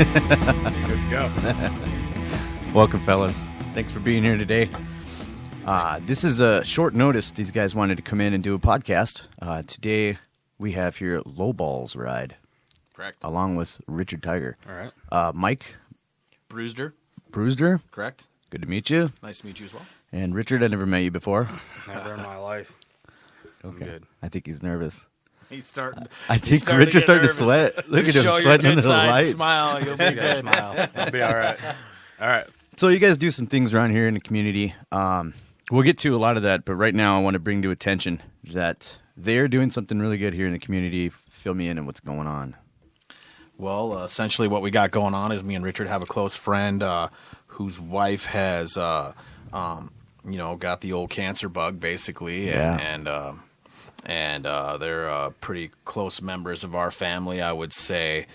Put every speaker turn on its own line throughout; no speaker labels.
Good go.
Welcome, fellas. Thanks for being here today. This is a short notice. These guys wanted to come in and do a podcast. Today, we have here Lowballz ride.
Correct.
Along with Richard Tiger.
All right.
Mike.
Bruiser.
Correct. Good to meet you.
Nice to meet you as well.
And Richard, I never met you before.
Never in my life.
Okay.
Good.
I think he's nervous.
He's starting.
I think Richard's starting to sweat. Look at him sweating under the lights.
Smile. You'll be good.
Smile. I'll be all right. All right.
So you guys do some things around here in the community. We'll get to a lot of that, but right now I want to bring to attention that they're doing something really good here in the community. Fill me in on what's going on.
Well, essentially what we got going on is me and Richard have a close friend whose wife has, got the old cancer bug, basically.
Yeah.
And they're pretty close members of our family, I would say.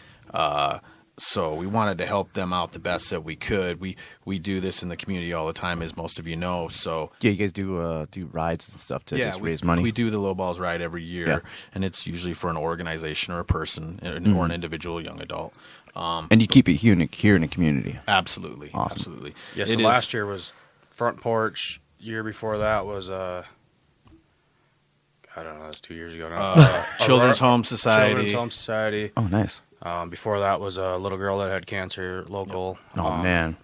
So we wanted to help them out the best that we could. We do this in the community all the time, as most of you know. So
Yeah, you guys do rides and stuff to just raise money.
We do the Lowballz ride every year, and it's usually for an organization or a person or an individual young adult.
And you keep it here in the community.
Absolutely,
Awesome.
absolutely.
Yeah. So last year was Front Porch. Year before that was I don't know. That was 2 years ago now.
Children's Home Society.
Children's Home Society.
Oh, nice.
Before that was a little girl that had cancer, local.
Oh, man.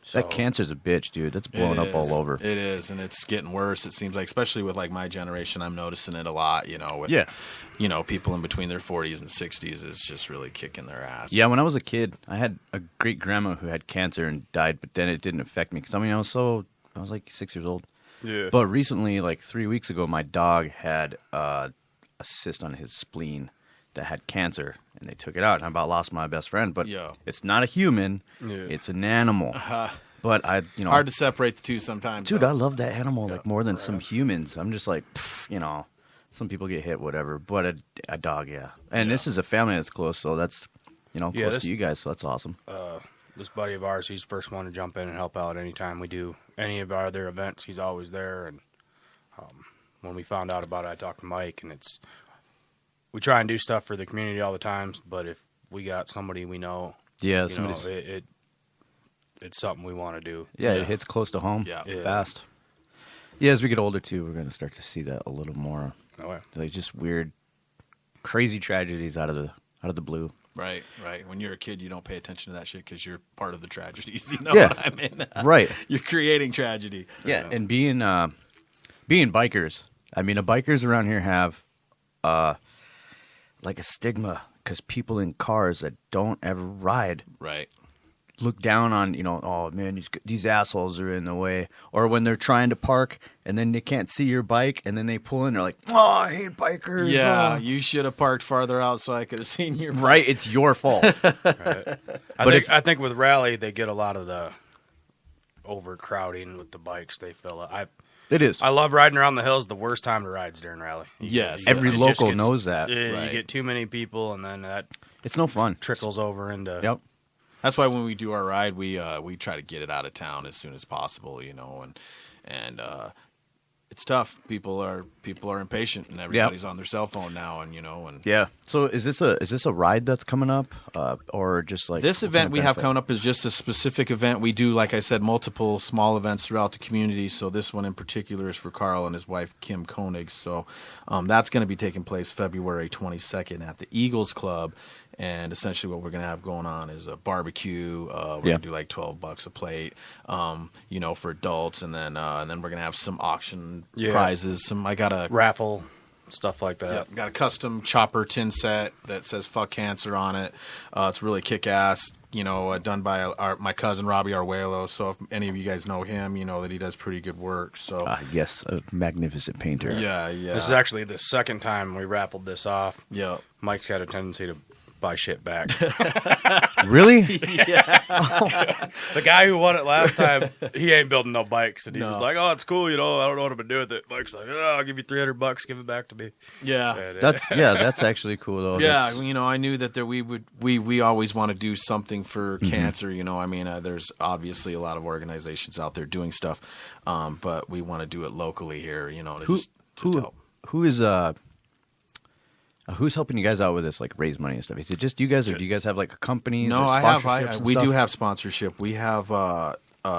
So,
That cancer's a bitch, dude. That's blowing up all over.
It is, and it's getting worse. It seems like, especially with like my generation, I'm noticing it a lot. With people in between their 40s and 60s is just really kicking their ass.
Yeah, when I was a kid, I had a great grandma who had cancer and died, but then it didn't affect me because I was like 6 years old.
Yeah.
But recently, like 3 weeks ago, my dog had a cyst on his spleen that had cancer, and they took it out. And I about lost my best friend, but it's not a human; it's an animal. But
hard to separate the two sometimes.
Dude, I love that animal like more than some humans. I'm just like, some people get hit, whatever. But a dog, yeah. And this is a family that's close, so that's close to you guys, so that's awesome.
This buddy of ours, he's the first one to jump in and help out anytime we do any of our other events. He's always there. And when we found out about it, I talked to Mike, and we try and do stuff for the community all the time. But if we got somebody we know, it's something we want to do.
Yeah, it hits close to home. Fast. Yeah, as we get older too, we're going to start to see that a little more.
Oh, yeah.
Like just weird, crazy tragedies out of the blue.
Right. When you're a kid, you don't pay attention to that shit because you're part of the tragedies. You know what I mean?
Right.
You're creating tragedy.
Yeah, and being bikers. I mean, bikers around here have like a stigma because people in cars that don't ever ride look down on, oh man, these assholes are in the way. Or when they're trying to park and then they can't see your bike and then they pull in, they're like, oh, I hate bikers.
Yeah, you should have parked farther out so I could have seen your bike.
Right, it's your fault.
Right. I think with Rally, they get a lot of the overcrowding with the bikes they fill up.
It is.
I love riding around the hills. The worst time to ride is during Rally.
Every local knows that.
You get too many people, and then that
it's no fun.
Trickles over into.
Yep.
That's why when we do our ride, we try to get it out of town as soon as possible, and it's tough. People are impatient, and everybody's on their cell phone now, and.
Yeah. So is this a ride that's coming up, or just like
this event we have coming up is just a specific event. We do, like I said, multiple small events throughout the community. So this one in particular is for Carl and his wife Kim Koenig. So that's going to be taking place February 22nd at the Eagles Club. And essentially what we're going to have going on is a barbecue. We're going to do like $12 a plate, for adults. And then we're going to have some auction prizes. I got a
raffle, stuff like that.
Yeah, got a custom chopper tin set that says "Fuck Cancer" on it. It's really kick-ass, done by my cousin Robbie Arguello. So if any of you guys know him, you know that he does pretty good work. So
yes, a magnificent painter.
Yeah.
This is actually the second time we raffled this off.
Yeah.
Mike's got a tendency to buy shit back.
Really?
Yeah. The guy who won it last time, he ain't building no bikes, and he was like, "Oh, it's cool, I don't know what I'm gonna do with it." Mike's like, "Oh, I'll give you $300, give it back to me."
Yeah,
and,
that's actually cool though.
Yeah, I knew that we always want to do something for cancer. There's obviously a lot of organizations out there doing stuff, but we want to do it locally here. To help.
Who is Who's helping you guys out with this, like raise money and stuff? Is it just you guys, or do you guys have like companies?
No,
or sponsorships and
we
stuff?
do have sponsorship. We have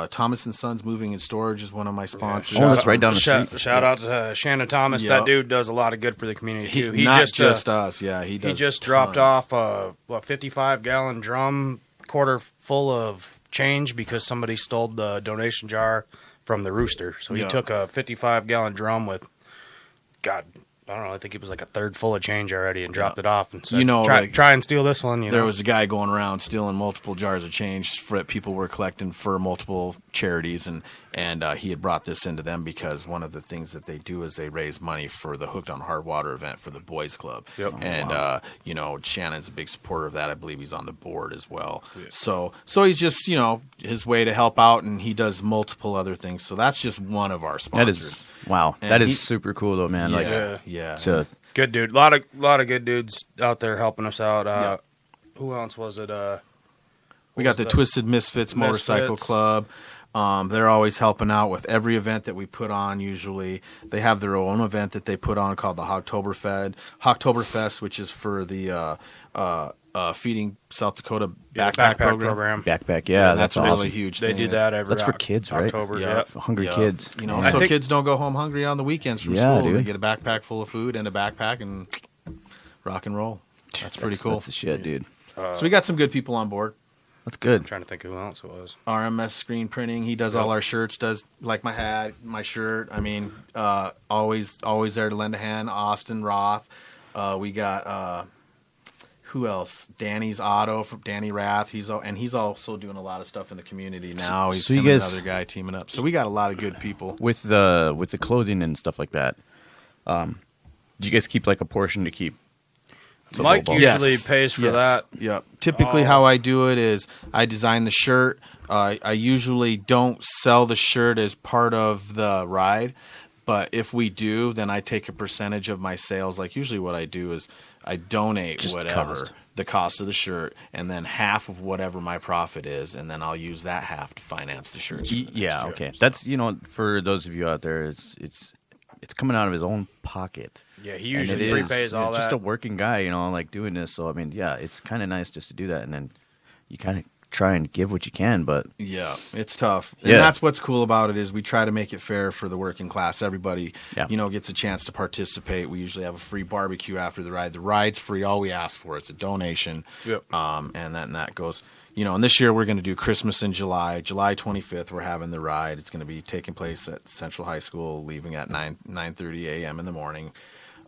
Thomas and Sons Moving and Storage is one of my sponsors.
Oh, that's right down the street.
Shout out to Shannon Thomas.
Yep.
That dude does a lot of good for the community too. He
not
just
us. Yeah, he does.
He just
tons.
dropped off a 55-gallon drum, quarter full of change because somebody stole the donation jar from the rooster. So he took a 55-gallon drum with, God, I don't know, I think it was like a third full of change already and dropped it off and said, try and steal this one.
There was a guy going around stealing multiple jars of change for people were collecting for multiple charities, and he had brought this into them because one of the things that they do is they raise money for the Hooked on Hard Water event for the Boys Club.
Yep.
And, Shannon's a big supporter of that. I believe he's on the board as well. Yeah. So he's just, his way to help out, and he does multiple other things. So that's just one of our sponsors.
That is super cool though, man.
Yeah.
Good dude. A lot of good dudes out there helping us out. Who else was it?
We got the Twisted Misfits Motorcycle Club. They're always helping out with every event that we put on. Usually, they have their own event that they put on called the Hogtoberfest, which is for the Feeding South Dakota backpack program.
Backpack,
that's
awesome.
a really huge thing.
They do that every
That's for kids, right?
October.
Yep.
Hungry kids.
So kids don't go home hungry on the weekends from school. Dude. They get a backpack full of food and a backpack and rock and roll. That's pretty cool.
That's the shit, dude.
So we got some good people on board.
That's good.
I'm trying to think who else it was.
RMS Screen Printing. He does all our shirts. Does like my hat, my shirt. I mean, always there to lend a hand. Austin Roth. We got who else? Danny's Auto from Danny Rath. He's also doing a lot of stuff in the community now. He's another guy teaming up. So we got a lot of good people
with the clothing and stuff like that. Do you guys keep like a portion to keep?
Mike usually pays for that.
Yep. Typically, how I do it is I design the shirt. I usually don't sell the shirt as part of the ride, but if we do, then I take a percentage of my sales. Like usually, what I do is I donate the cost of the shirt, and then half of whatever my profit is, and then I'll use that half to finance the shirts.
Okay. That's for those of you out there, it's coming out of his own pocket.
Yeah, he usually prepays all that.
Just a working guy, like doing this. So I mean, it's kind of nice just to do that, and then you kind of try and give what you can. But
it's tough. And that's what's cool about it is we try to make it fair for the working class. Everybody, gets a chance to participate. We usually have a free barbecue after the ride. The ride's free. All we ask for is a donation.
Yep.
And that goes. And this year we're going to do Christmas in July. July 25th, we're having the ride. It's going to be taking place at Central High School, leaving at 9:30 a.m. in the morning.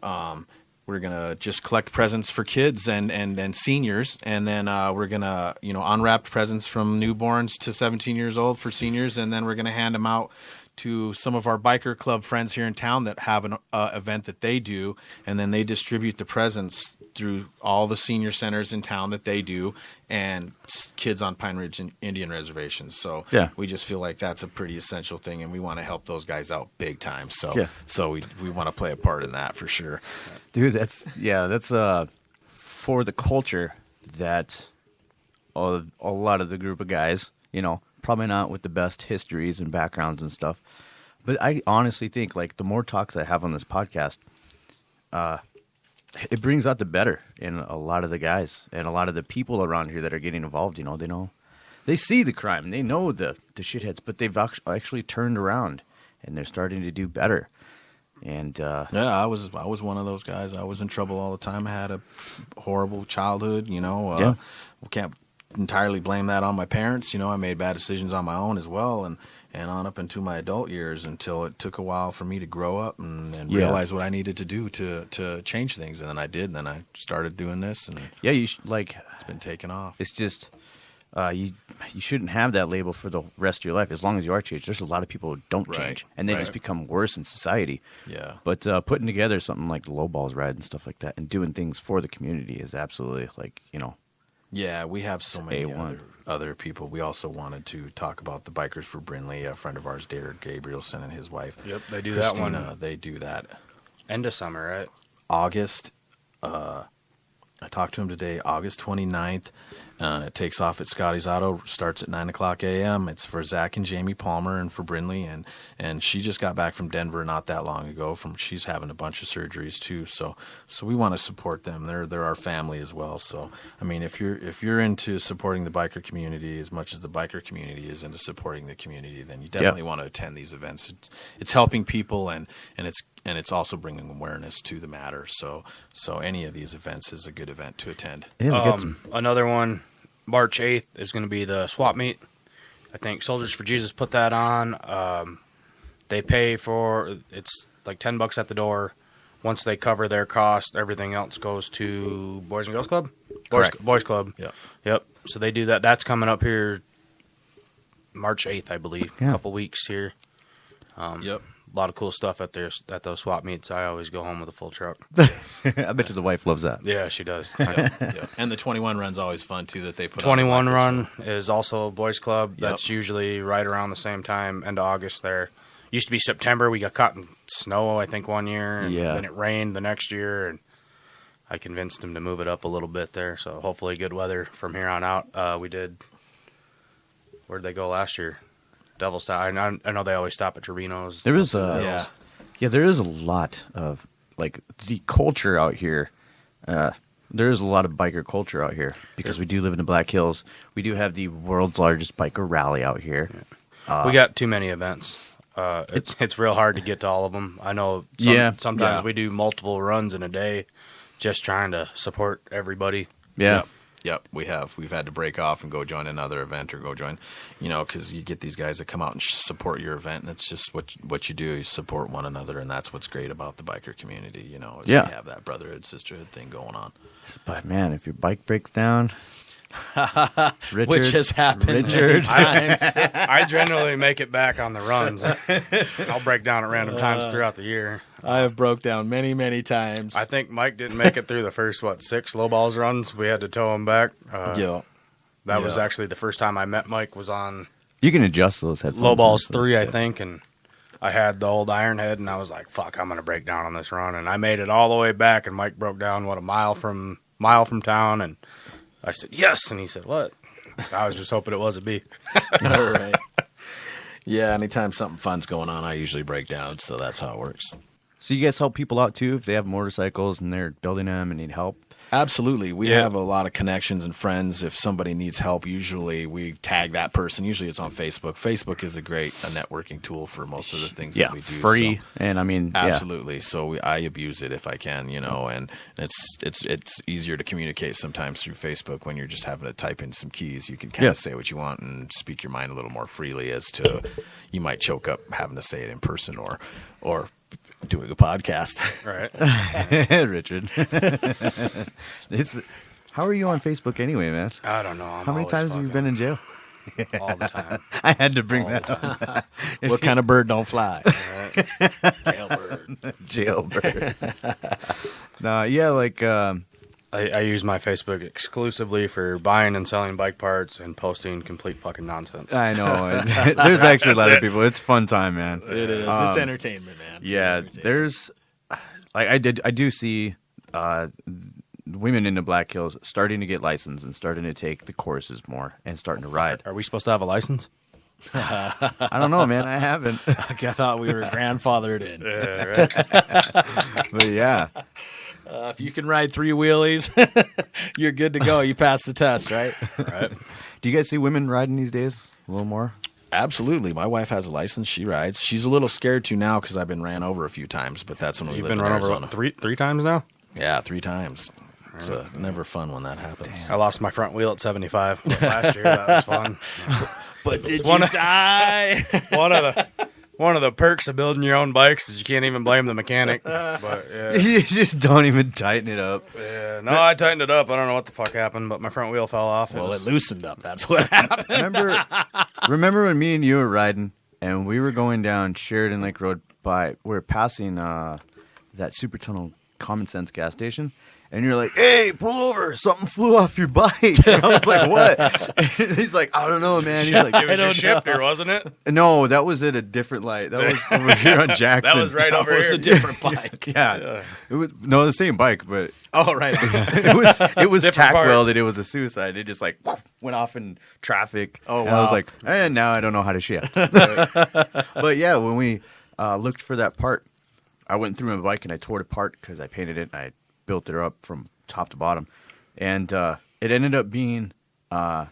We're going to just collect presents for kids and seniors, and then we're going to, unwrap presents from newborns to 17 years old for seniors, and then we're going to hand them out to some of our biker club friends here in town that have an event that they do, and then they distribute the presents through all the senior centers in town that they do and kids on Pine Ridge Indian reservations. So we just feel like that's a pretty essential thing, and we want to help those guys out big time. So we want to play a part in that for sure.
Dude, that's for the culture that a lot of the group of guys, probably not with the best histories and backgrounds and stuff. But I honestly think like the more talks I have on this podcast, it brings out the better in a lot of the guys and a lot of the people around here that are getting involved. They see the crime, they know the shitheads, but they've actually turned around and they're starting to do better. And
I was one of those guys. I was in trouble all the time. I had a horrible childhood. We can't entirely blame that on my parents. I made bad decisions on my own as well, and on up into my adult years until it took a while for me to grow up and realize what I needed to do to change things. And then I did. And then I started doing this, and it's been taken off.
It's just you shouldn't have that label for the rest of your life as long as you are changed. There's a lot of people who don't change, and they just become worse in society.
Yeah.
But putting together something like the Lowballz ride and stuff like that, and doing things for the community is absolutely
Yeah, we have so many other people. We also wanted to talk about the Bikers for Brindley, a friend of ours, Derek Gabrielson, and his wife.
Yep, they do
Christina,
that one.
They do that.
End of summer, right?
August. I talked to him today, August 29th It takes off at Scotty's Auto, starts at 9:00 a.m. It's for Zach and Jamie Palmer and for Brinley, and she just got back from Denver not that long ago. She's having a bunch of surgeries too, so we want to support them. They're our family as well. So I mean, if you're into supporting the biker community as much as the biker community is into supporting the community, then you definitely want to attend these events. It's helping people and it's also bringing awareness to the matter. So any of these events is a good event to attend.
Yeah,
another one, March 8th is going to be the swap meet. I think Soldiers for Jesus put that on. They pay for, it's like $10 at the door. Once they cover their cost, everything else goes to Boys and Girls Club? Boys Club. Yep. So they do that. That's coming up here March 8th, I believe. A couple weeks here.
Yep.
A lot of cool stuff at those swap meets. I always go home with a full truck.
I bet you the wife loves that.
Yeah, she does.
Yep. And the 21 run's always fun too that they put
21
on
run is also a boys club.
Yep.
That's usually right around the same time, end of August there. Used to be September. We got caught in snow, I think, one year. And then it rained the next year, and I convinced them to move it up a little bit there. So hopefully good weather from here on out. We did. Where'd they go last year? Devil's Tower. I know they always stop at Torino's.
There is there is a lot of like the culture out here. There is a lot of biker culture out here because we do live in the Black Hills. We do have the world's largest biker rally out here.
We got too many events. It's real hard to get to all of them. I know. Sometimes we do multiple runs in a day, just trying to support everybody.
Yeah.
Yep, we've had to break off and go join another event or go join, because you get these guys that come out and support your event, and it's just what you do. You support one another, and that's what's great about the biker community. Is we have that brotherhood, sisterhood thing going on.
But man, if your bike breaks down, Richard,
which has happened many times.
I generally make it back on the runs. I'll break down at random times throughout the year.
I have broke down many, many times.
I think Mike didn't make it through the first, 6 Lowballz runs. We had to tow him back. That was actually the first time I met Mike was on
you can adjust those headphones.
Lowballz 3, I think, and I had the old iron head, and I was like, fuck, I'm going to break down on this run. And I made it all the way back, and Mike broke down, a mile from town, and I said, yes, and he said, what? So I was just hoping it was a B.
All right. Yeah, anytime something fun's going on, I usually break down, so that's how it works.
So you guys help people out, too, if they have motorcycles and they're building them and need help?
Absolutely. We have a lot of connections and friends. If somebody needs help, usually we tag that person. Usually it's on Facebook. Facebook is a great networking tool for most of the things that we do.
Free. So, and I mean,
absolutely. So I abuse it if I can, and it's easier to communicate sometimes through Facebook when you're just having to type in some keys. You can kind of say what you want and speak your mind a little more freely as to you might choke up having to say it in person or doing a podcast.
Right.
Richard. How are you on Facebook anyway, man?
I don't know.
How many times have you been in jail?
All the time.
I had to bring that up.
What kind of bird don't fly?
Jailbird. Jailbird.
I use my Facebook exclusively for buying and selling bike parts and posting complete fucking nonsense.
I know. There's actually a lot of people. It's a fun time, man.
It is. It's entertainment, man.
Yeah, there's I do see women in the Black Hills starting to get licensed and starting to take the courses more and starting to ride.
Are we supposed to have a license?
I don't know, man. I haven't.
I thought we were grandfathered in.
Right. But yeah.
If you can ride 3 wheelies, you're good to go. You pass the test, right?
Right. Do you guys see women riding these days a little more?
Absolutely. My wife has a license. She rides. She's a little scared to now because I've been ran over a few times, but that's when we lived in Arizona.
You've been run over three times now?
Yeah, 3 times. It's never fun when that happens.
Damn. I lost my front wheel at 75 last year. That was fun.
But did you die?
One of the perks of building your own bikes is you can't even blame the mechanic. But
you just don't even tighten it up.
Yeah, no, I tightened it up. I don't know what the fuck happened, but my front wheel fell off.
Well, it loosened up. That's what happened.
Remember when me and you were riding and we were going down Sheridan Lake Road we were passing that Super Tunnel Common Sense gas station, and you're like, "Hey, pull over! Something flew off your bike." And I was like, "What?" And he's like, "I don't know, man." He's like,
It was your shifter, wasn't it?
"No, that was at a different light. That was over here on Jackson.
That was right over
It was
here.
a different bike.
Yeah, it was the same bike, but
Oh, right.
it was
Different
tack
part.
welded. It was a suicide. It just like went off in traffic.
Oh,
and I was
wow.
like, and now I don't know how to shift. But yeah, when we looked for that part, I went through my bike and I tore it apart because I painted it and I built it up from top to bottom, and it ended up being a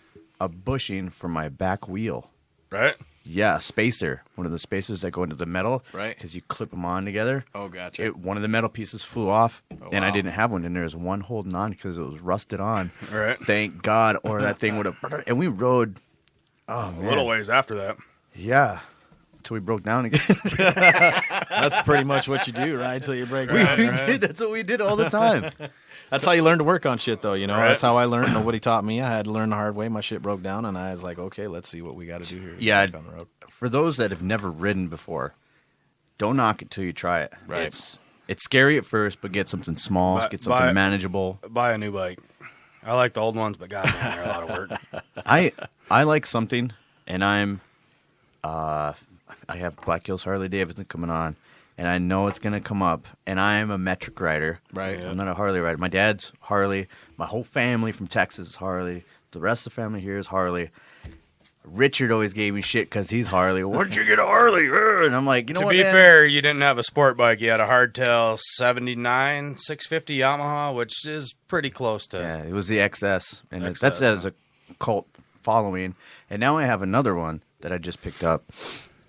bushing for my back wheel.
Right?
Yeah, a spacer, one of the spacers that go into the metal,
Right.
Because you clip them on together.
Oh, gotcha.
One of the metal pieces flew off, and I
wow.
didn't have one, and there was one holding on because it was rusted on.
Right.
Thank God, or that thing would have. And we rode,
A little ways after that.
yeah, until we broke down again.
That's pretty much what you do, right? Until you break
we
down.
did. That's what we did all the time.
That's how you learn to work on shit, though. You know,
Right.
that's how I learned. Nobody taught me. I had to learn the hard way. My shit broke down, and I was like, okay, let's see what we got to do here.
Yeah,
Back on the road.
for those that have never ridden before, don't knock it till you try it.
Right.
It's scary at first, but get something small, get something manageable.
Buy a new bike. I like the old ones, but goddamn, they're a lot of work.
I like something, and I have Black Hills Harley Davidson coming on, and I know it's gonna come up. And I am a metric rider,
Right.
I'm not a Harley rider. My dad's Harley. My whole family from Texas is Harley. The rest of the family here is Harley. Richard always gave me shit because he's Harley. Where'd you get a Harley? And I'm like, you know
To
what?
be
man?
fair, you didn't have a sport bike. You had a hardtail 79 650 Yamaha, which is pretty close to.
Yeah, it was the XS, and
XS,
that's as a cult following. And now I have another one that I just picked up.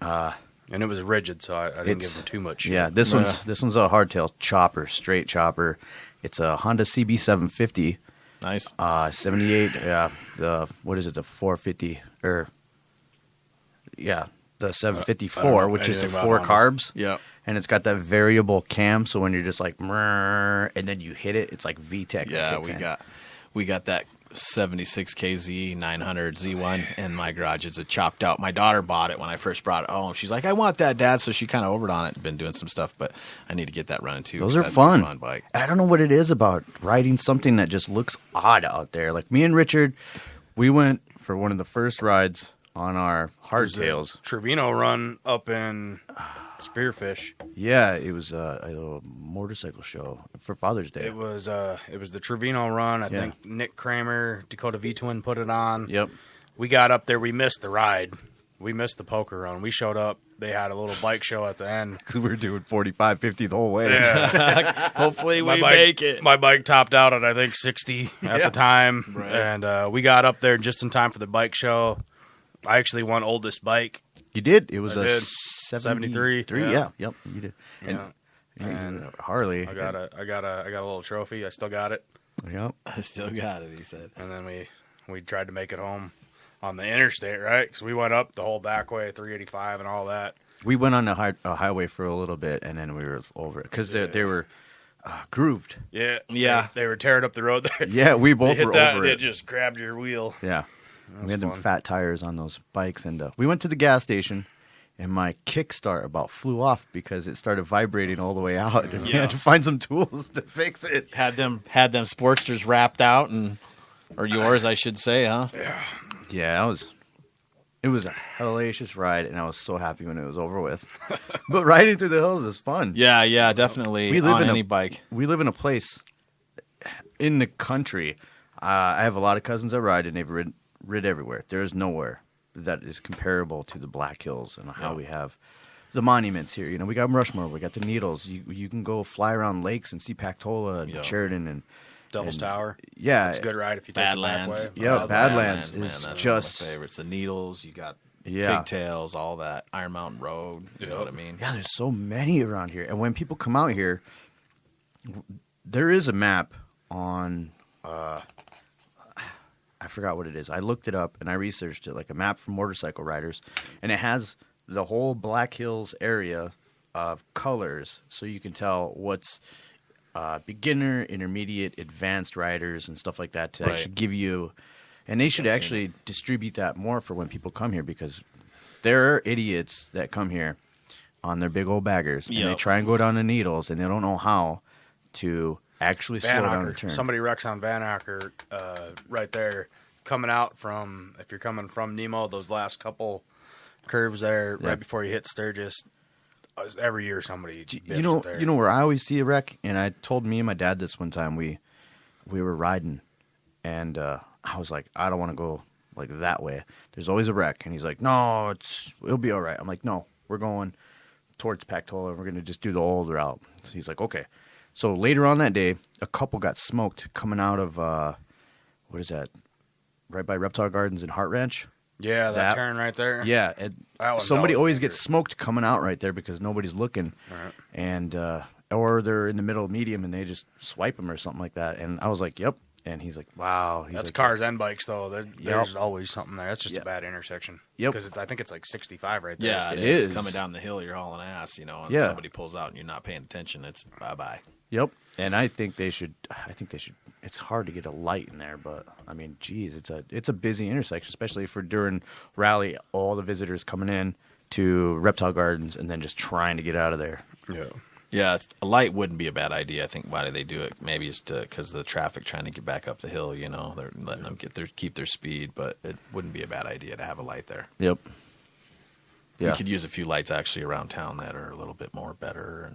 And it was rigid, so I didn't give them too much shit.
Yeah, this one's a hardtail chopper, straight chopper. It's a Honda CB750.
Nice.
78. Yeah, the 450 or the 754, which is the
anything
4
about
carbs.
Yep.
And it's got that variable cam, so when you're just like, "Mrrr," and then you hit it, it's like VTEC.
Yeah,
kicks in.
we got that 76KZ 900 Z1 in my garage. It's a chopped out. My daughter bought it when I first brought it home. She's like, "I want that, Dad." So she kind of overed on it and been doing some stuff, but I need to get that running too.
Those
'cause
are
that's
fun.
a fun bike.
I don't know what it is about riding something that just looks odd out there. Like me and Richard, we went for one of the first rides on our hardtails.
Trevino run up in Spearfish.
Yeah, it was a little motorcycle show for Father's Day.
It was the Trevino run. I
Yeah.
think Nick Kramer, Dakota V Twin put it on.
Yep.
We got up there. We missed the ride. We missed the poker run. We showed up. They had a little bike show at the end.
Because we were doing 45, 50 the whole way.
Yeah.
Hopefully
My bike topped out at I think 60 at the time,
Right.
and we got up there just in time for the bike show. I actually won oldest bike.
You did? It was
I
a
did.
73.
73,
Yeah.
yeah.
Yep. You did.
Yeah.
And Harley.
I got a little trophy. I still got it.
Yep.
I still got it, he said.
And then we tried to make it home on the interstate, right? Because we went up the whole back way, 385 and all that.
We went on a highway for a little bit, and then we were over it because they were grooved.
Yeah.
Yeah.
They were tearing up the road there.
Yeah, we
You
both
hit
were
that,
over
and
it.
it just grabbed your wheel.
Yeah. We had them
fun.
fat tires on those bikes, and we went to the gas station, and my kickstart about flew off because it started vibrating all the way out, and we had to find some tools to fix it.
Had them Sportsters wrapped out, or yours, I should say, huh?
Yeah, it was a hellacious ride, and I was so happy when it was over with. But riding through the hills is fun.
Yeah, definitely.
We live
on
in
any
a
bike.
We live in a place in the country. I have a lot of cousins that ride, and they've rid everywhere. There is nowhere that is comparable to the Black Hills and how we have the monuments here. You know, we got Rushmore, we got the Needles. You can go fly around lakes and see Pactola and Sheridan and
Devil's Tower.
yeah,
It's a good ride if you take the back
Badlands.
way.
Yeah, Badlands
man,
is
that's
just-
one of my favorites. The Needles, you got
Yeah.
Pigtails, all that. Iron Mountain Road, you know what I mean?
Yeah, there's so many around here. And when people come out here, there is a map on, I forgot what it is. I looked it up and I researched it, like a map for motorcycle riders. And it has the whole Black Hills area of colors, so you can tell what's beginner, intermediate, advanced riders and stuff like that to actually give you. And they should actually distribute that more for when people come here, because there are idiots that come here on their big old baggers and they try and go down the Needles and they don't know how to actually slow down the turn.
Somebody wrecks on Vanacker right there, coming out from, if you're coming from Nemo, those last couple curves there, right before you hit Sturgis. Every year somebody
you know where I always see a wreck, and I told me and my dad this one time. We were riding, and I was like, I don't want to go like that way. There's always a wreck, and he's like, no, it'll be all right. I'm like, no, we're going towards Pactola. We're gonna just do the old route. So he's like, okay. So later on that day, a couple got smoked coming out of what is that? Right by Reptile Gardens and Heart Ranch.
Yeah, that turn right there.
Yeah, somebody always gets smoked coming out right there because nobody's looking, and or they're in the middle medium and they just swipe them or something like that. And I was like, "Yep." And he's like, "Wow."
That's like, cars and bikes though. There's always something there. That's just a bad intersection.
Yep.
Because I think it's like 65 right there.
Yeah, it is coming down the hill. You're hauling ass, and somebody pulls out and you're not paying attention. It's bye.
Yep. And I think they should. It's hard to get a light in there, but I mean, geez, it's a busy intersection, especially for during rally, all the visitors coming in to Reptile Gardens and then just trying to get out of there.
Yeah, a light wouldn't be a bad idea. I think why do they do it? Maybe it's because of the traffic trying to get back up the hill. They're letting them keep their speed, but it wouldn't be a bad idea to have a light there.
Yep.
Yeah. We could use a few lights actually around town that are a little bit more better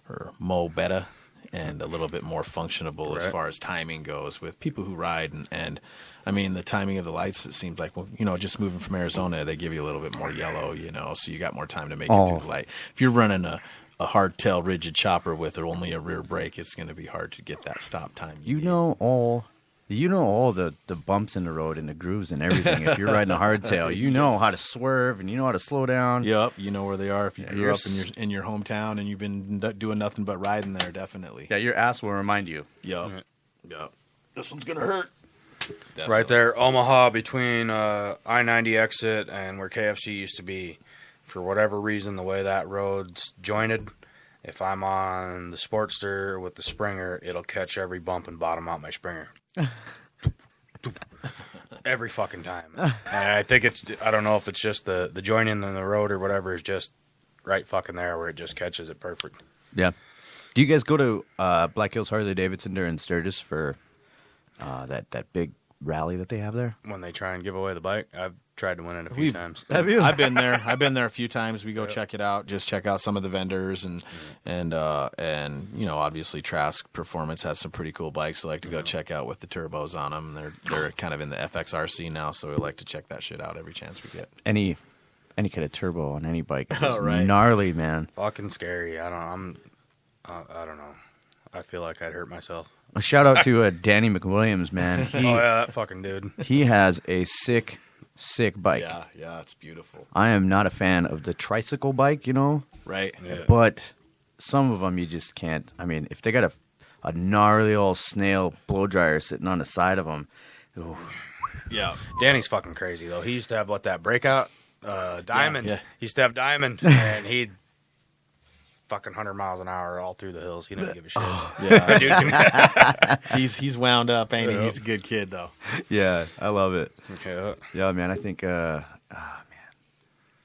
or more better. And a little bit more functionable as far as timing goes with people who ride. And I mean, the timing of the lights, it seems like, just moving from Arizona, they give you a little bit more yellow, so you got more time to make it through the light. If you're running a hardtail rigid chopper with only a rear brake, it's going to be hard to get that stop time. You know all the bumps in the road and the grooves and everything. If you're riding a hardtail, you know how to swerve and you know how to slow down. Yep, you know where they are. If you grew up in your hometown and you've been doing nothing but riding there, definitely.
Yeah, your ass will remind you.
Yep. This one's gonna hurt.
Definitely. Right there, Omaha between I-90 exit and where KFC used to be. For whatever reason, the way that road's jointed, if I'm on the Sportster with the Springer, it'll catch every bump and bottom out my Springer. Every fucking time. And I think I don't know if it's just the joining in the road or whatever is just right fucking there where it just catches it perfect.
Yeah. Do you guys go to Black Hills Harley Davidson during Sturgis for that big rally that they have there?
When they try and give away the bike? I've tried to win it a few times.
Have you?
I've been there. I've been there a few times. We go check it out. Just check out some of the vendors and obviously Trask Performance has some pretty cool bikes. I like to go check out with the turbos on them. They're kind of in the FXRC now, so we like to check that shit out every chance we get.
Any kind of turbo on any bike is gnarly, man.
Fucking scary. I don't know. I feel like I'd hurt myself.
A shout out to Danny McWilliams, man.
That fucking dude.
He has a sick bike.
Yeah, it's beautiful.
I am not a fan of the tricycle bike,
Right.
Yeah.
But some of them you just can't. I mean, if they got a gnarly old snail blow dryer sitting on the side of them. Ooh.
Yeah.
Danny's fucking crazy, though. He used to have, that breakout? Diamond.
Yeah.
He used to have Diamond, and he'd fucking 100 miles an hour all through the hills. He didn't give a shit.
Yeah. He's wound up, ain't he? He's a good kid, though.
Yeah, I love it. Yeah, man, I think, I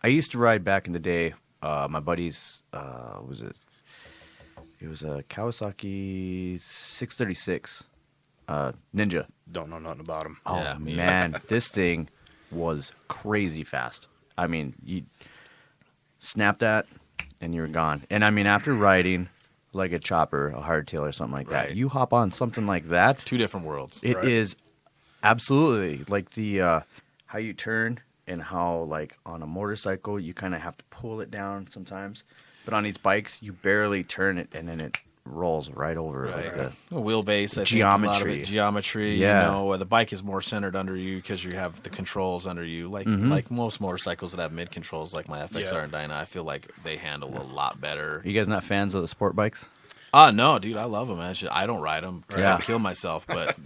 used to ride back in the day. My buddy's, it was a Kawasaki 636 Ninja.
Don't know nothing about him.
Oh, yeah, man, this thing was crazy fast. I mean, you snap that, and you're gone. And I mean, after riding like a chopper, a hardtail, or something like that, you hop on something like that.
Two different worlds.
It is absolutely like the how you turn and how like on a motorcycle you kind of have to pull it down sometimes, but on these bikes you barely turn it and then it rolls right over. Like the
wheelbase,
geometry,
where the bike is more centered under you because you have the controls under you. Like most motorcycles that have mid controls, like my FXR and Dyna, I feel like they handle a lot better.
Are you guys not fans of the sport bikes?
No, dude, I love them. I don't ride them. I'll kill myself, but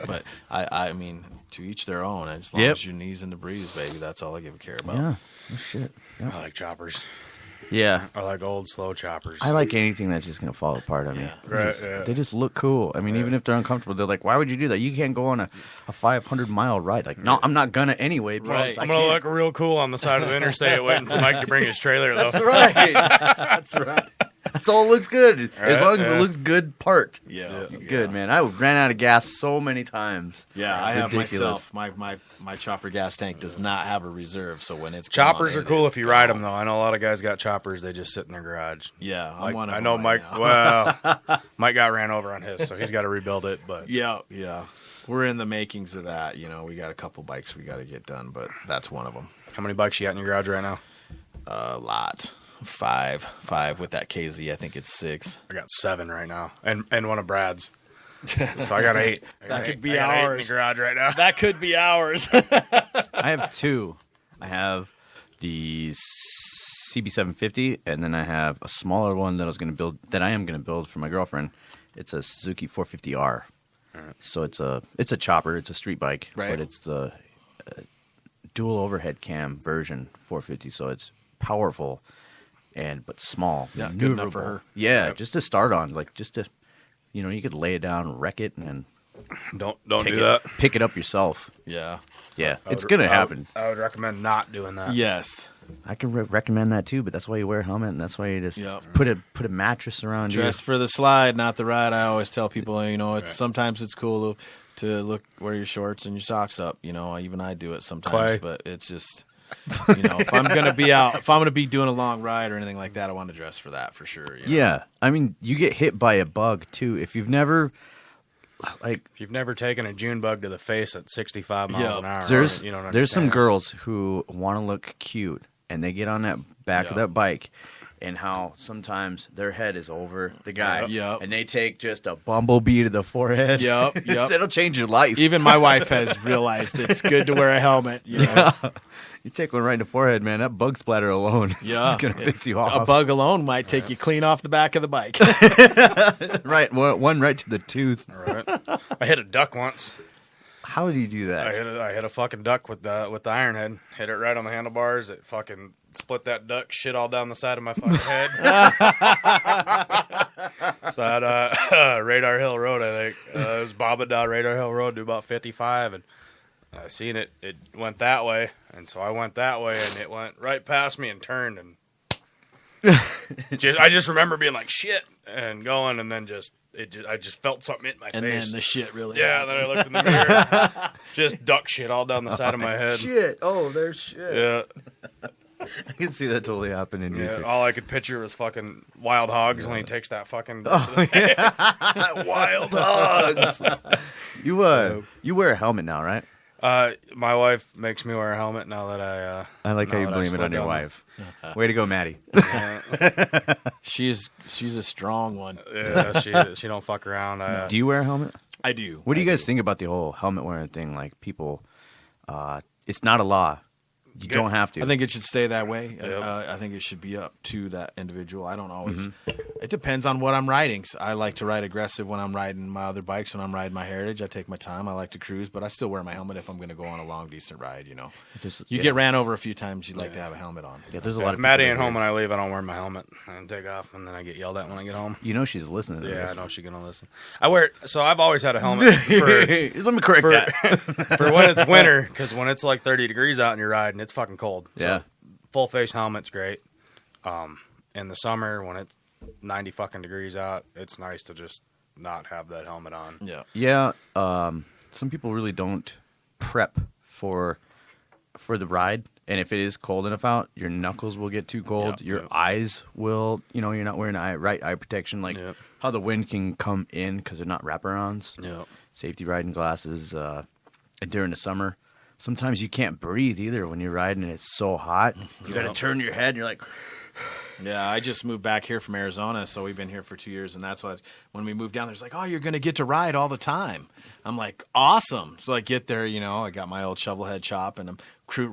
I mean, to each their own. As long as your knees in the breeze, baby, that's all I give a care about.
Yeah, oh, shit. Yeah.
I like choppers.
Yeah.
I like old, slow choppers.
I like anything that's just going to fall apart on me. They just look cool. I mean, even if they're uncomfortable, they're like, why would you do that? You can't go on a 500-mile ride. Like, no, I'm not going to anyway.
Right. I'm going to look real cool on the side of the interstate waiting for Mike to bring his trailer, though.
That's right. That's right. That's all looks good. As
Right,
long as
yeah.
it looks good parked.
Yeah.
Good, man. I ran out of gas so many times.
Yeah, I have
Ridiculous.
myself. My chopper gas tank does not have a reserve, so when it's
Choppers
gone,
are cool
it
if you
is
ride
gone.
them, though. I know a lot of guys got choppers. They just sit in their garage.
Yeah, I'm
Mike,
one of
I
them
know
right
Mike.
now.
Well, Mike got ran over on his, so he's got to rebuild it. But
Yeah. We're in the makings of that. You know, we got a couple bikes we got to get done, but that's one of them.
how many bikes you got in your garage right now?
A lot. Five with that KZ. I think it's 6.
I got 7 right now, and one of Brad's. So I got 8.
That could be
I got 8 in
ours.
the garage right now.
That could be ours.
I have 2. I have the CB750, and then I have a smaller one that I am going to build for my girlfriend. It's a Suzuki 450R. So it's a chopper. It's a street bike,
Right.
but it's the dual overhead cam version 450. So it's powerful but small.
Yeah, good enough for
maneuverable.
her.
Yeah,
Yep.
just to start on, just to, you could lay it down, wreck it, and then
Don't
pick
do that.
pick it up yourself.
Yeah.
Yeah,
I
it's
would-
gonna
I would-
happen.
I would recommend not doing that.
Yes.
I can recommend that too, but that's why you wear a helmet, and that's why you just
Yep.
put a mattress around you.
Dress for the slide, not the ride. I always tell people, it's sometimes it's cool to wear your shorts and your socks up. Even I do it sometimes,
Clay.
but it's just, if I'm gonna be out, if I'm gonna be doing a long ride or anything like that, I want to dress for that for sure.
Yeah, I mean, you get hit by a bug too if you've never
If you've never taken a June bug to the face at 65 miles an hour,
There's
you don't
there's some
understand.
girls who want to look cute, and they get on that back of
Yeah.
that bike, and how sometimes their head is over the guy,
Yep.
and they take just a bumblebee to the forehead.
Yep.
It'll change your life.
Even my wife has realized it's good to wear a helmet.
You take one right in the forehead, man. That bug splatter alone is gonna piss you off.
A bug alone might take you clean off the back of the bike.
Right, one right to the tooth.
All right. I hit a duck once.
How did you do that?
I hit a fucking duck with the iron head. Hit it right on the handlebars. It fucking split that duck shit all down the side of my fucking head. So at Radar Hill Road, I think it was bobbing down Radar Hill Road to about 55, and I seen it. It went that way, and so I went that way, and it went right past me and turned, and I just remember being like shit and going, and then I just felt something hit my
And
face.
then the shit really
Yeah, then I looked in the mirror. Just duck shit all down the side of my head.
Shit! Oh, there's shit.
Yeah.
I can see that totally happening.
Yeah. All I could picture was fucking Wild Hogs when he takes that fucking.
Wild hogs. You wear a helmet now, right?
My wife makes me wear a helmet now that
I like how
now
you
that
blame it
slowed
on your
down.
wife. Way to go, Maddie.
She's a strong one.
Yeah, she don't fuck around.
Do you wear a helmet?
I do.
What do you guys think about the whole helmet wearing thing? Like people, it's not a law. You don't have to.
I think it should stay that way.
Yep.
I think it should be up to that individual. I don't always. It depends on what I'm riding. So I like to ride aggressive when I'm riding my other bikes. When I'm riding my Heritage, I take my time. I like to cruise, but I still wear my helmet if I'm going to go on a long, decent ride. You get ran over a few times, you'd like to have a helmet on.
Yeah, there's a lot
If
of
Maddie
people
ain't
that
home
wear-
when I leave, I don't wear my helmet and take off, and then I get yelled at when I get home.
You know she's listening to
Yeah,
this.
I know she's gonna listen. I wear it, so I've always had a helmet for
Let me correct that.
for when it's winter, because when it's like 30 degrees out and you're riding, it's fucking cold. So
Yeah.
full face helmet's great. In the summer when it's 90 fucking degrees out, it's nice to just not have that helmet on.
Yeah.
Yeah, some people really don't prep for the ride, and if it is cold enough out, your knuckles will get too cold.
Yep,
Your
yep.
eyes will, you're not wearing right eye protection, like
Yep.
how the wind can come in because they're not wraparounds.
Yep.
Safety riding glasses, and during the summer, sometimes you can't breathe either when you're riding and it's so hot. You got to
Yep.
turn your head, and you're like,
Yeah, I just moved back here from Arizona, so we've been here for 2 years, and that's what when we moved down there, it's like, oh, you're going to get to ride all the time. I'm like, awesome. So I get there, I got my old shovelhead chop, and I'm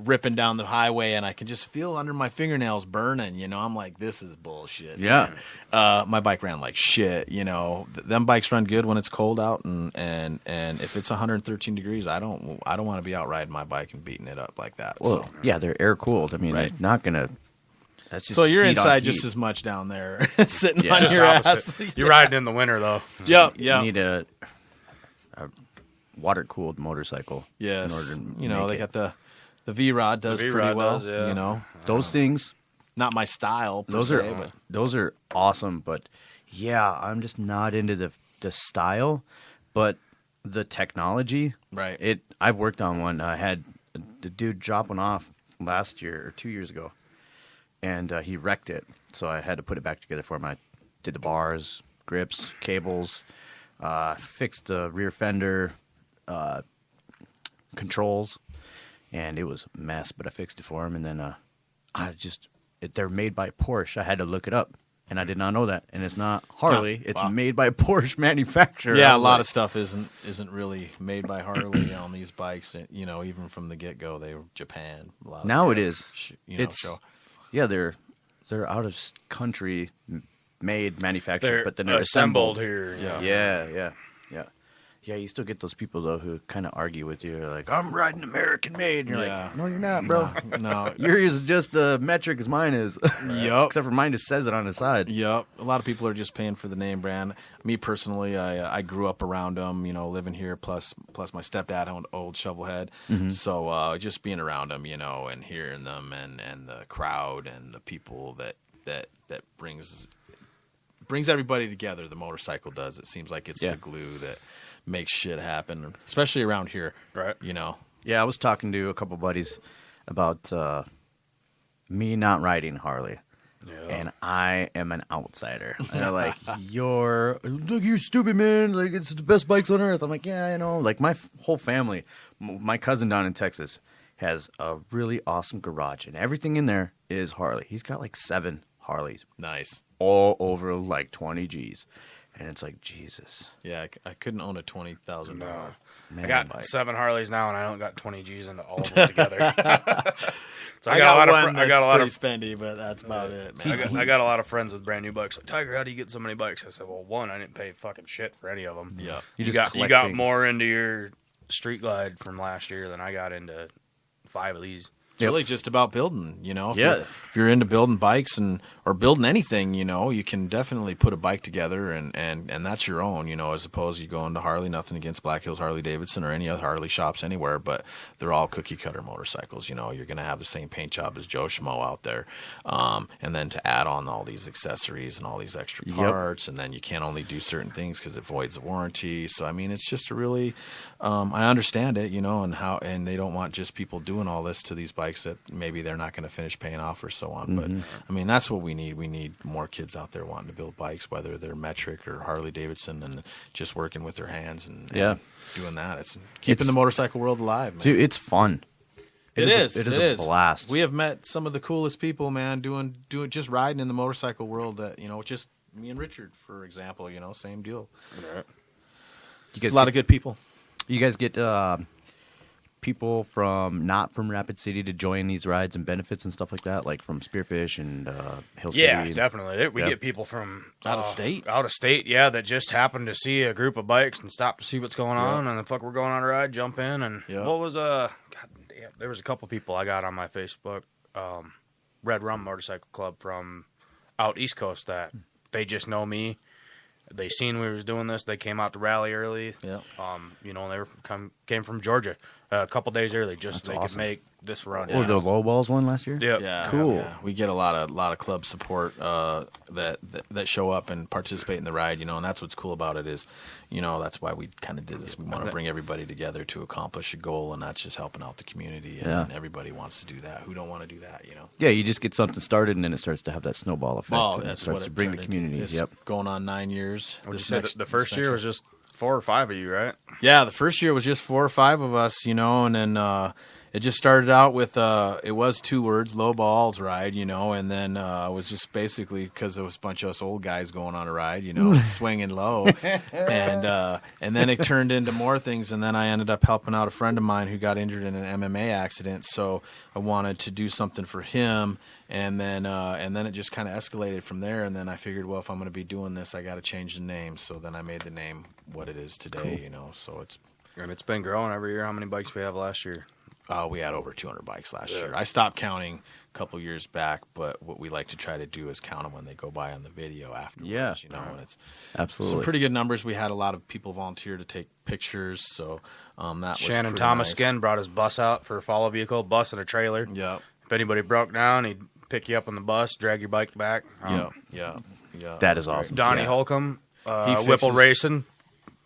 ripping down the highway, and I can just feel under my fingernails burning. I'm like, this is bullshit.
Yeah.
My bike ran like shit. Them bikes run good when it's cold out, and if it's 113 degrees, I don't want to be out riding my bike and beating it up like that.
well,
so.
yeah, they're air cooled. I mean,
Right.
they're not gonna. That's just
So you're
heat on
inside
heat.
just as much down there, sitting
Yeah.
on
Just
your
opposite.
ass.
You're riding in the winter though.
Yep,
You
yep.
need a water cooled motorcycle.
Yes,
in order to
they
make it.
got the V-Rod does
The
pretty
V-Rod
well.
does, yeah.
Those things
Not my style. Those
are awesome, but yeah, I'm just not into the style, but the technology.
Right.
I've worked on one. I had the dude drop one off last year or 2 years ago, and he wrecked it. So I had to put it back together for him. I did the bars, grips, cables, fixed the rear fender, controls, and it was a mess. But I fixed it for him, and then they're made by Porsche. I had to look it up. And I did not know that. And it's not Harley. It's made by Porsche manufacturer.
Yeah, a lot of stuff isn't really made by Harley on these bikes. You know, even from the get go, they were Japan.
Now it is.
Yeah,
they're out of country made manufactured, but then
they're
they're assembled
here.
Yeah. Yeah, you still get those people, though, who kind of argue with you. They're like, I'm riding American-made. And you're like, no, you're not, bro.
No.
Yours is just metric as mine is.
Yup.
Except for mine just says it on the side.
Yep. A lot of people are just paying for the name brand. Me, personally, I grew up around them, you know, living here, plus my stepdad owned Old Shovelhead. Mm-hmm. So just being around them, you know, and hearing them and the crowd and the people that brings everybody together, the motorcycle does. It seems like it's the glue that makes shit happen, especially around here.
Right.
You know?
Yeah, I was talking to a couple buddies about me not riding Harley. Yeah. And I am an outsider. And they're like, you're stupid, man. Like, it's the best bikes on earth. I'm like, yeah, I know. Like, my whole family, my cousin down in Texas has a really awesome garage, and everything in there is Harley. He's got like 7 Harleys.
Nice.
All over like 20 G's. And it's like, Jesus.
Yeah, I couldn't own a $20,000.
I got
bike.
7 Harleys now, and I don't got 20 G's into all of them together. So
I got a lot of spendy, but that's about it, man.
I got a lot of friends with brand new bikes. Like, Tiger, how do you get so many bikes? I said, well, one, I didn't pay fucking shit for any of them.
Yeah,
You got more into your Street Glide from last year than I got into 5 of these.
It's really just about building, you know.
If
you're into building bikes or building anything, you know, you can definitely put a bike together and that's your own, you know, as opposed to you go into Harley. Nothing against Black Hills Harley Davidson or any other Harley shops anywhere, but they're all cookie cutter motorcycles. You know, you're going to have the same paint job as Joe Schmo out there, and then to add on all these accessories and all these extra parts, and then you can't only do certain things because it voids the warranty. So I mean, it's just a really, I understand it, you know, and they don't want just people doing all this to these bikes that maybe they're not going to finish paying off or so on. But I mean, that's what we need. We need more kids out there wanting to build bikes, whether they're metric or Harley Davidson, and just working with their hands and doing that. It's keeping the motorcycle world alive, man.
Dude, it's fun.
It is
a blast.
We have met some of the coolest people, man, doing just riding in the motorcycle world. That, you know, just me and Richard, for example, you know, same deal.
Right.
There's a lot of good people.
You guys get people not from Rapid City to join these rides and benefits and stuff like that, like from Spearfish and Hill City?
Yeah, definitely. We get people from
out of state,
that just happen to see a group of bikes and stop to see what's going on, and the fuck we're going on a ride, jump in, and what was God damn, there was a couple people I got on my Facebook, Red Rum Motorcycle Club from out East Coast that they just know me. They seen we was doing this. They came out to rally early.
Yeah.
You know, they came from Georgia a couple days early just so they could make this run.
Oh, the Lowballz one last year?
Yep.
Yeah.
Cool.
Yeah. We get a lot of club support that show up and participate in the ride, you know, and that's what's cool about it is, you know, that's why we kind of did this. We want to bring everybody together to accomplish a goal, and that's just helping out the community. And everybody wants to do that. Who don't want to do that, you know?
Yeah, you just get something started, and then it starts to have that snowball effect.
Oh,
and
that's
it starts
what
to bring the community.
It's going on 9 years.
The first year was just 4 or 5 of you, right?
Yeah, the first year was just 4 or 5 of us, you know, and then it just started out with it was 2 words, Lowballz ride, you know, and then it was just basically because there was a bunch of us old guys going on a ride, you know, swinging low, and then it turned into more things, and then I ended up helping out a friend of mine who got injured in an MMA accident, so I wanted to do something for him. And then it just kind of escalated from there. And then I figured, well, if I'm going to be doing this, I got to change the name. So then I made the name what it is today. You know, so
it's been growing every year. How many bikes we have last year?
We had over 200 bikes last year. I stopped counting a couple years back, but what we like to try to do is count them when they go by on the video afterwards.
Yeah,
you know, and it's
absolutely
some pretty good numbers. We had a lot of people volunteer to take pictures, so that was
Shannon Thomas
nice.
again brought his bus out for a follow vehicle, bus and a trailer.
Yep.
If anybody broke down, he'd pick you up on the bus, drag your bike back.
Yeah.
That is awesome.
Donnie
Yeah.
Holcomb,
He
Whipple
fixes-
Racing,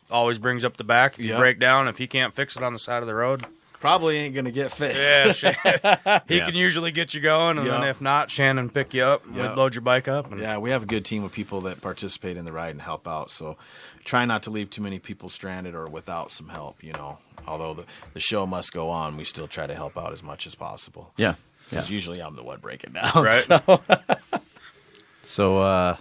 always brings up the back. If you
Yep.
break down, if he can't fix it on the side of the road,
Probably ain't going to get fixed.
yeah, he can usually get you going, and then
Yep.
if not, Shannon pick you up,
Yep.
we'd load your bike up. And
Yeah, we have a good team of people that participate in the ride and help out. So try not to leave too many people stranded or without some help, you know. Although the show must go on, we still try to help out as much as possible.
Yeah.
Because usually I'm the one breaking down.
Right.
So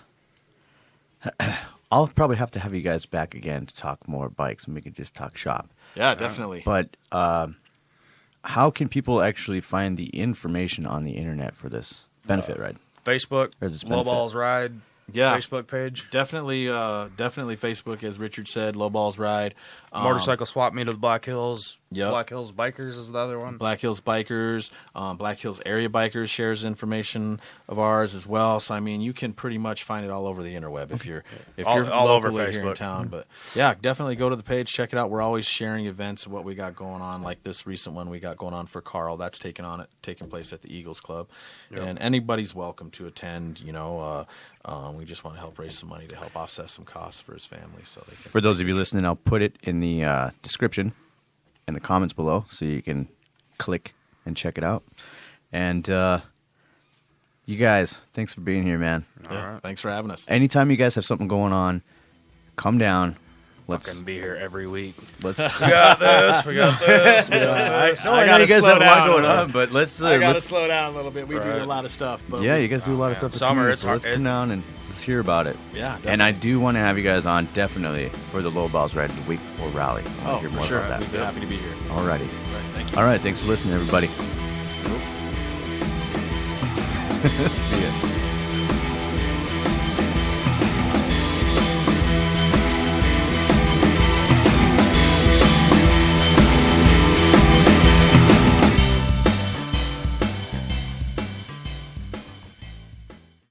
I'll probably have to have you guys back again to talk more bikes, and we can just talk shop.
Yeah, definitely.
But how can people actually find the information on the internet for this benefit ride?
Facebook,
Or this benefit.
Lowballz Ride,
Yeah.
Facebook page.
Definitely Facebook, as Richard said, Lowballz Ride.
Motorcycle swap meet of the Black Hills.
Yep.
Black Hills Bikers is the other one.
Black Hills Bikers, Black Hills Area Bikers shares information of ours as well. So I mean, you can pretty much find it all over the interweb if you're
All over
locally here in
Facebook.
town. But yeah, definitely go to the page, check it out. We're always sharing events of what we got going on, like this recent one we got going on for Carl. That's taking place at the Eagles Club, and anybody's welcome to attend. You know, we just want to help raise some money to help offset some costs for his family, so they can.
For those of you listening, I'll put it in the description in the comments below so you can click and check it out. And you guys, thanks for being here, man.
Yeah, thanks for having us.
Anytime you guys have something going on, come down. Let's
Fucking be here every week.
let's.
We got this. We got this. We got this.
I know
gotta
you guys
slow
have a lot
down
going
a
on, but let's.
I gotta
let's
slow down a little bit. We do
Right.
a lot of stuff. But
yeah, you guys do a lot of stuff. with
Summer,
community,
it's
so
hard-
let's come down and let's hear about it.
Yeah,
And I do want to have you guys on definitely for the Lowballz ride the week before rally. I want to hear more
sure.
about
We'd
that.
be happy to be here.
Alrighty.
Right, thank you.
All right. Thanks for listening, everybody. See ya.